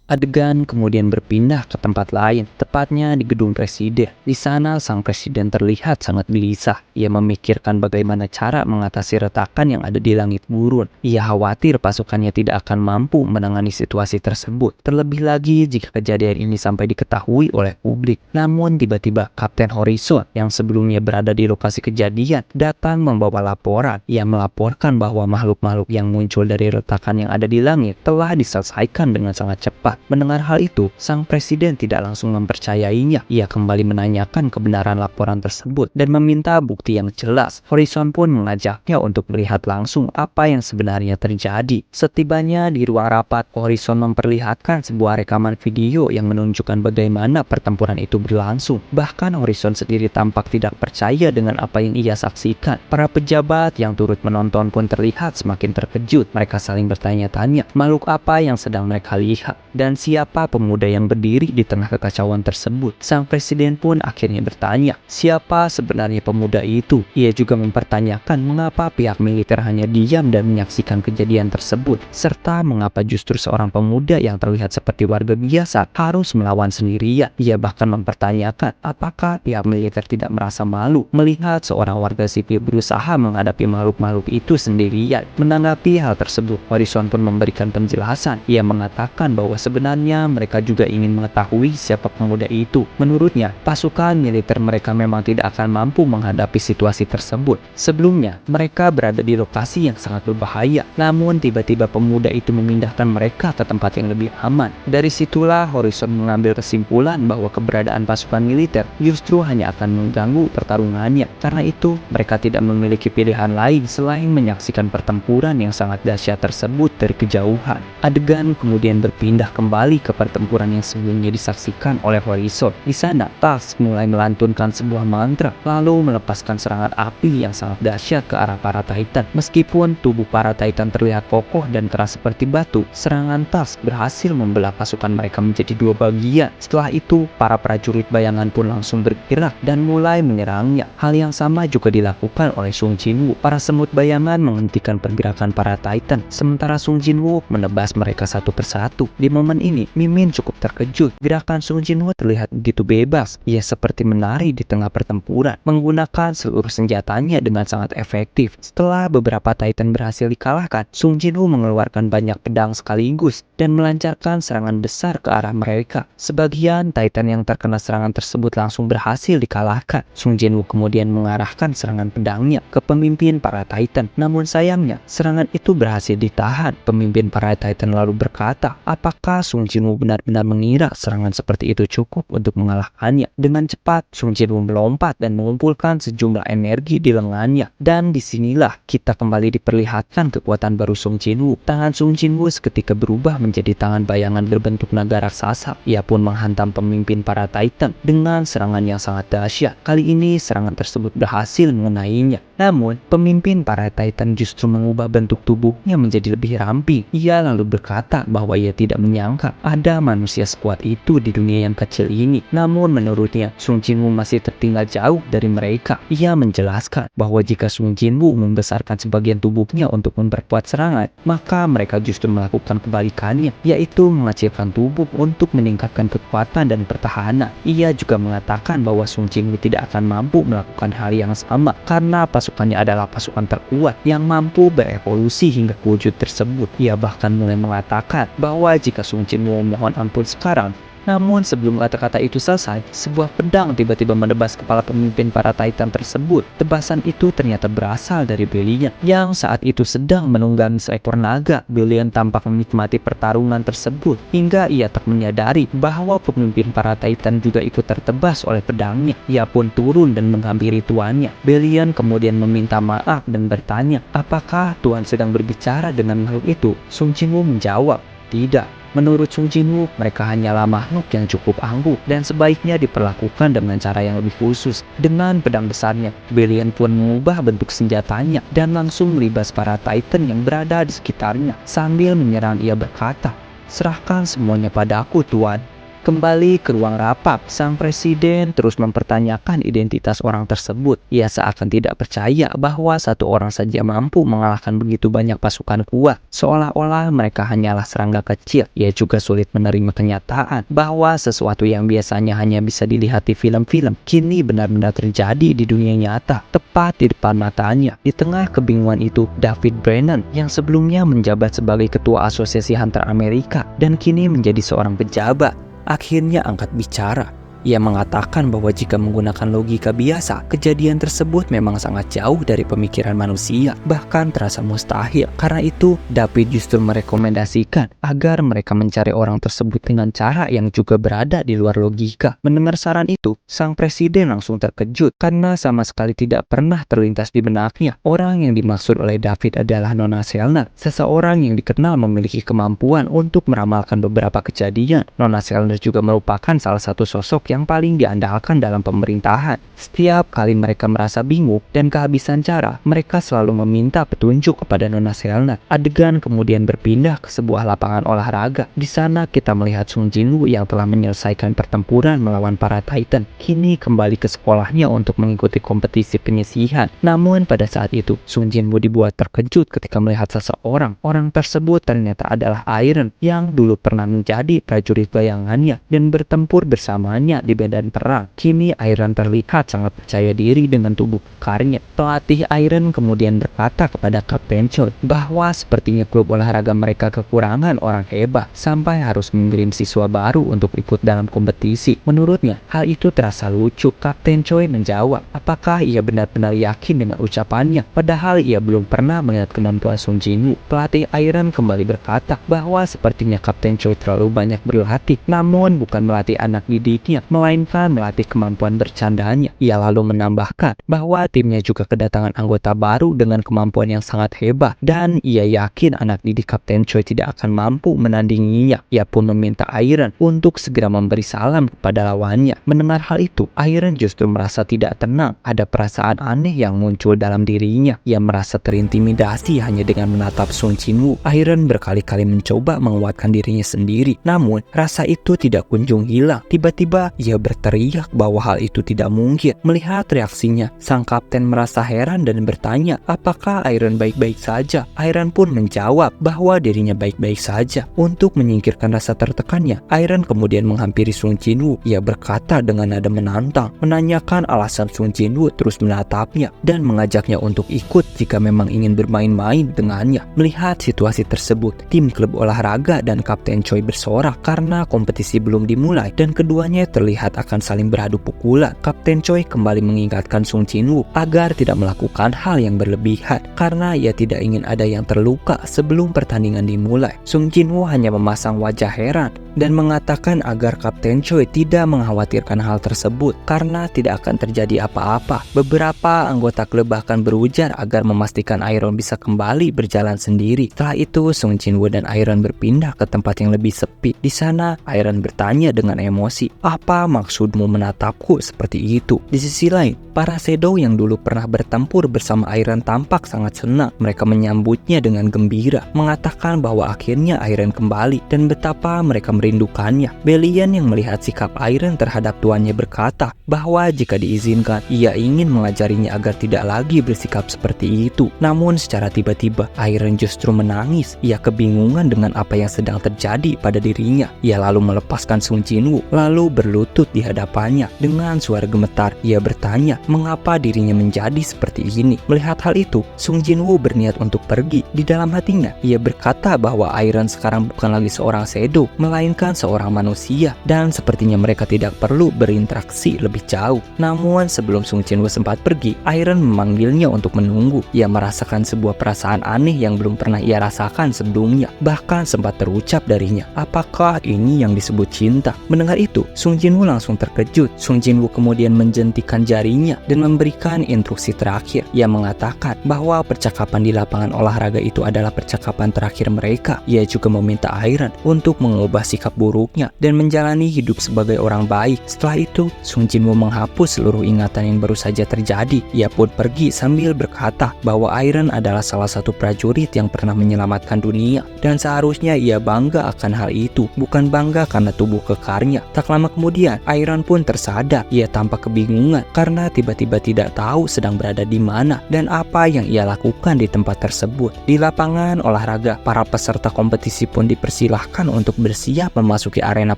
Adegan kemudian berpindah ke tempat lain, tepatnya di gedung presiden. Di sana, sang presiden terlihat sangat gelisah. Ia memikirkan bagaimana cara mengatasi retakan yang ada di langit gurun. Ia khawatir pasukannya tidak akan mampu menangani situasi tersebut. Terlebih lagi jika kejadian ini sampai diketahui oleh publik. Namun tiba-tiba Kapten Horizon yang sebelumnya berada di lokasi kejadian datang membawa laporan. Ia melaporkan bahwa makhluk-makhluk yang muncul dari retakan yang ada di langit telah diselesaikan dengan sangat cepat. Mendengar hal itu, sang presiden tidak langsung mempercayainya. Ia kembali menanyakan kebenaran laporan tersebut dan meminta bukti yang jelas. Horizon pun mengajaknya untuk melihat langsung apa yang sebenarnya terjadi. Setibanya di ruang rapat, Horizon memperlihatkan sebuah rekaman video yang menunjukkan bagaimana pertempuran itu berlangsung. Bahkan Horizon sendiri tampak tidak percaya dengan apa yang ia saksikan. Para pejabat yang turut menonton pun terlihat semakin terkejut. Mereka saling bertanya-tanya, makhluk apa yang sedang mereka lihat? Dan siapa pemuda yang berdiri di tengah kekacauan tersebut? Sang presiden pun akhirnya bertanya, siapa sebenarnya pemuda itu? Ia juga mempertanyakan mengapa pihak militer hanya diam dan menyaksikan kejadian tersebut, serta mengapa justru seorang pemuda yang terlihat seperti warga biasa harus melawan sendirian. Ia bahkan mempertanyakan apakah pihak militer tidak merasa malu melihat seorang warga sipil berusaha menghadapi makhluk-makhluk itu sendirian. Menanggapi hal tersebut, Horizon pun memberikan penjelasan. Ia mengatakan bahwa sebenarnya mereka juga ingin mengetahui siapa pemuda itu. Menurutnya, pasukan militer mereka memang tidak akan mampu menghadapi situasi tersebut. Sebelumnya, mereka berada di lokasi yang sangat berbahaya. Namun tiba-tiba pemuda itu memindahkan mereka ke tempat yang lebih aman. Dari situlah Horizon mengambil kesimpulan bahwa keberadaan pasukan militer justru hanya akan mengganggu pertarungannya. Karena itu, mereka tidak memiliki pilihan lain selain menyaksikan pertempuran yang sangat dahsyat tersebut dari kejauhan. Adegan kemudian berpindah kembali ke pertempuran yang sebelumnya disaksikan oleh Horizon. Di sana, Tusk mulai melantunkan sebuah mantra, lalu melepaskan serangan api yang sangat dahsyat ke arah para Titan. Meskipun tubuh para Titan terlihat kokoh dan keras seperti batu, serangan Tusk berhasil membelah pasukan mereka menjadi dua bagian. Setelah itu, para prajurit bayangan pun langsung bergerak dan mulai menyerangnya. Hal yang sama juga dilakukan oleh Sung Jinwoo. Para semut bayangan menghentikan pergerakan para Titan, sementara Sung Jinwoo menebas mereka satu persatu. Di momen ini, Mimin cukup terkejut. Gerakan Sung Jinwoo terlihat begitu bebas. Ia seperti menari di tengah pertempuran, menggunakan seluruh senjatanya dengan sangat efektif. Setelah beberapa Titan berhasil dikalahkan, Sung Jinwoo mengeluarkan banyak pedang sekaligus dan melancarkan serangan besar ke arah mereka. Sebagian Titan yang terkena serangan tersebut langsung berhasil dikalahkan. Sung Jinwoo kemudian mengarahkan serangan pedangnya ke pemimpin para Titan. Namun sayangnya, serangan itu berhasil ditahan. Pemimpin para Titan lalu berkata, apakah Sung Jinwoo benar-benar mengira serangan seperti itu cukup untuk mengalahkannya? Dengan cepat, Sung Jinwoo melompat dan mengumpulkan sejumlah energi di lengannya. Dan disinilah kita kembali diperlihatkan kekuatan baru Sung Jinwoo. Tangan Sung Jinwoo seketika berubah menjadi tangan bayangan berbentuk naga raksasa. Ia pun menghantam pemimpin para Titan dengan serangan yang sangat dahsyat. Kali ini serangan tersebut berhasil mengenainya. Namun, pemimpin para Titan justru mengubah bentuk tubuhnya menjadi lebih ramping. Ia lalu berkata bahwa ia tidak menyangka ada manusia sekuat itu di dunia yang kecil ini. Namun menurutnya, Sung Jinwoo masih tertinggal jauh dari mereka. Ia menjelaskan bahwa jika Sung Jinwoo membesarkan sebagian tubuhnya untuk memperkuat serangan, maka mereka justru melakukan kebalikannya, yaitu mengecilkan tubuh untuk meningkatkan kekuatan dan pertahanan. Ia juga mengatakan bahwa Sung Jinwoo tidak akan mampu melakukan hal yang sama karena pasukannya adalah pasukan terkuat yang mampu berevolusi hingga ke wujud tersebut. Ia bahkan mulai mengatakan bahwa jika Sung Jinwoo mohon ampun sekarang, namun sebelum kata-kata itu selesai, sebuah pedang tiba-tiba menebas kepala pemimpin para Titan tersebut. Tebasan itu ternyata berasal dari Belian yang saat itu sedang menunggangi seekor naga. Belian tampak menikmati pertarungan tersebut hingga ia tak menyadari bahwa pemimpin para Titan juga ikut tertebas oleh pedangnya. Ia pun turun dan menghampiri tuannya. Belian kemudian meminta maaf dan bertanya, apakah tuan sedang berbicara dengan makhluk itu? Sung Jinwoo menjawab, tidak. Menurut Sung Jinwoo, mereka hanyalah makhluk yang cukup angkuh dan sebaiknya diperlakukan dengan cara yang lebih khusus. Dengan pedang besarnya, Belian pun mengubah bentuk senjatanya dan langsung melibas para Titan yang berada di sekitarnya. Sambil menyerang, ia berkata, serahkan semuanya padaku, tuan. Kembali ke ruang rapat, sang presiden terus mempertanyakan identitas orang tersebut. Ia seakan tidak percaya bahwa satu orang saja mampu mengalahkan begitu banyak pasukan kuat, seolah-olah mereka hanyalah serangga kecil. Ia juga sulit menerima kenyataan bahwa sesuatu yang biasanya hanya bisa dilihat di film-film, kini benar-benar terjadi di dunia nyata, tepat di depan matanya. Di tengah kebingungan itu, David Brennan yang sebelumnya menjabat sebagai ketua Asosiasi Hunter Amerika dan kini menjadi seorang pejabat, akhirnya angkat bicara. Ia mengatakan bahwa jika menggunakan logika biasa, kejadian tersebut memang sangat jauh dari pemikiran manusia, bahkan terasa mustahil. Karena itu, David justru merekomendasikan agar mereka mencari orang tersebut dengan cara yang juga berada di luar logika. Mendengar saran itu, sang presiden langsung terkejut karena sama sekali tidak pernah terlintas di benaknya. Orang yang dimaksud oleh David adalah Nona Selner, seseorang yang dikenal memiliki kemampuan untuk meramalkan beberapa kejadian. Nona Selner juga merupakan salah satu sosok yang paling diandalkan dalam pemerintahan. Setiap kali mereka merasa bingung dan kehabisan cara, mereka selalu meminta petunjuk kepada Nona Selner. Adegan kemudian berpindah ke sebuah lapangan olahraga. Di sana kita melihat Sung Jinwoo yang telah menyelesaikan pertempuran melawan para Titan, kini kembali ke sekolahnya untuk mengikuti kompetisi penyisihan. Namun pada saat itu, Sung Jinwoo dibuat terkejut ketika melihat seseorang. Orang tersebut ternyata adalah Iron yang dulu pernah menjadi prajurit bayangannya dan bertempur bersamanya di medan perang. Kini Iron terlihat sangat percaya diri dengan tubuh kekarnya. Pelatih Iron kemudian berkata kepada Kapten Choi bahwa sepertinya klub olahraga mereka kekurangan orang hebat sampai harus mengirim siswa baru untuk ikut dalam kompetisi. Menurutnya, hal itu terasa lucu. Kapten Choi menjawab, apakah ia benar-benar yakin dengan ucapannya, padahal ia belum pernah melihat kemampuan Sung Jinwoo. Pelatih Iron kembali berkata bahwa sepertinya Kapten Choi terlalu banyak berlatih, namun bukan melatih anak didiknya, melainkan melatih kemampuan bercandanya. Ia lalu menambahkan bahwa timnya juga kedatangan anggota baru dengan kemampuan yang sangat hebat dan ia yakin anak didik Kapten Choi tidak akan mampu menandinginya. Ia pun meminta Iron untuk segera memberi salam kepada lawannya. Mendengar hal itu, Iron justru merasa tidak tenang. Ada perasaan aneh yang muncul dalam dirinya. Ia merasa terintimidasi hanya dengan menatap Sung Jinwoo. Iron berkali-kali mencoba menguatkan dirinya sendiri, namun rasa itu tidak kunjung hilang. Tiba-tiba ia berteriak bahwa hal itu tidak mungkin. Melihat reaksinya, sang kapten merasa heran dan bertanya, apakah Iron baik-baik saja? Iron pun menjawab bahwa dirinya baik-baik saja. Untuk menyingkirkan rasa tertekannya, Iron kemudian menghampiri Sung Jinwoo. Ia berkata dengan nada menantang, menanyakan alasan Sung Jinwoo terus menatapnya dan mengajaknya untuk ikut jika memang ingin bermain-main dengannya. Melihat situasi tersebut, tim klub olahraga dan Kapten Choi bersorak karena kompetisi belum dimulai dan keduanya terlihat akan saling beradu pukulan. Kapten Choi kembali mengingatkan Sung Jinwoo agar tidak melakukan hal yang berlebihan karena ia tidak ingin ada yang terluka sebelum pertandingan dimulai. Sung Jinwoo hanya memasang wajah heran dan mengatakan agar Kapten Choi tidak mengkhawatirkan hal tersebut karena tidak akan terjadi apa-apa. Beberapa anggota klub bahkan berujar agar memastikan Iron bisa kembali berjalan sendiri. Setelah itu, Sung Jinwoo dan Iron berpindah ke tempat yang lebih sepi. Di sana, Iron bertanya dengan emosi, apa maksudmu menatapku seperti itu? Di sisi lain, para Shadow yang dulu pernah bertempur bersama Iron tampak sangat senang. Mereka menyambutnya dengan gembira, mengatakan bahwa akhirnya Iron kembali dan betapa mereka merindukannya. Belian yang melihat sikap Iron terhadap tuannya berkata bahwa jika diizinkan, ia ingin mengajarinya agar tidak lagi bersikap seperti itu. Namun secara tiba-tiba, Iron justru menangis. Ia kebingungan dengan apa yang sedang terjadi pada dirinya. Ia lalu melepaskan Sung Jinwoo, lalu berlutut di hadapannya. Dengan suara gemetar, ia bertanya mengapa dirinya menjadi seperti ini. Melihat hal itu, Sung Jinwoo berniat untuk pergi. Di dalam hatinya, ia berkata bahwa Iron sekarang bukan lagi seorang Shadow, melainkan seorang manusia, dan sepertinya mereka tidak perlu berinteraksi lebih jauh. Namun sebelum Sung Jinwoo sempat pergi, Iron memanggilnya untuk menunggu. Ia merasakan sebuah perasaan aneh yang belum pernah ia rasakan sebelumnya. Bahkan sempat terucap darinya, apakah ini yang disebut cinta? Mendengar itu, Sung Jinwoo Jinwoo langsung terkejut. Sung Jinwoo kemudian menjentikan jarinya dan memberikan instruksi terakhir. Ia mengatakan bahwa percakapan di lapangan olahraga itu adalah percakapan terakhir mereka. Ia juga meminta Iron untuk mengubah sikap buruknya dan menjalani hidup sebagai orang baik. Setelah itu, Sung Jinwoo menghapus seluruh ingatan yang baru saja terjadi. Ia pun pergi sambil berkata bahwa Iron adalah salah satu prajurit yang pernah menyelamatkan dunia dan seharusnya ia bangga akan hal itu, bukan bangga karena tubuh kekarnya. Tak lama kemudian, Iron pun tersadar. Ia tampak kebingungan karena tiba-tiba tidak tahu sedang berada di mana dan apa yang ia lakukan di tempat tersebut. Di lapangan olahraga, para peserta kompetisi pun dipersilahkan untuk bersiap memasuki arena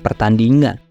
pertandingan.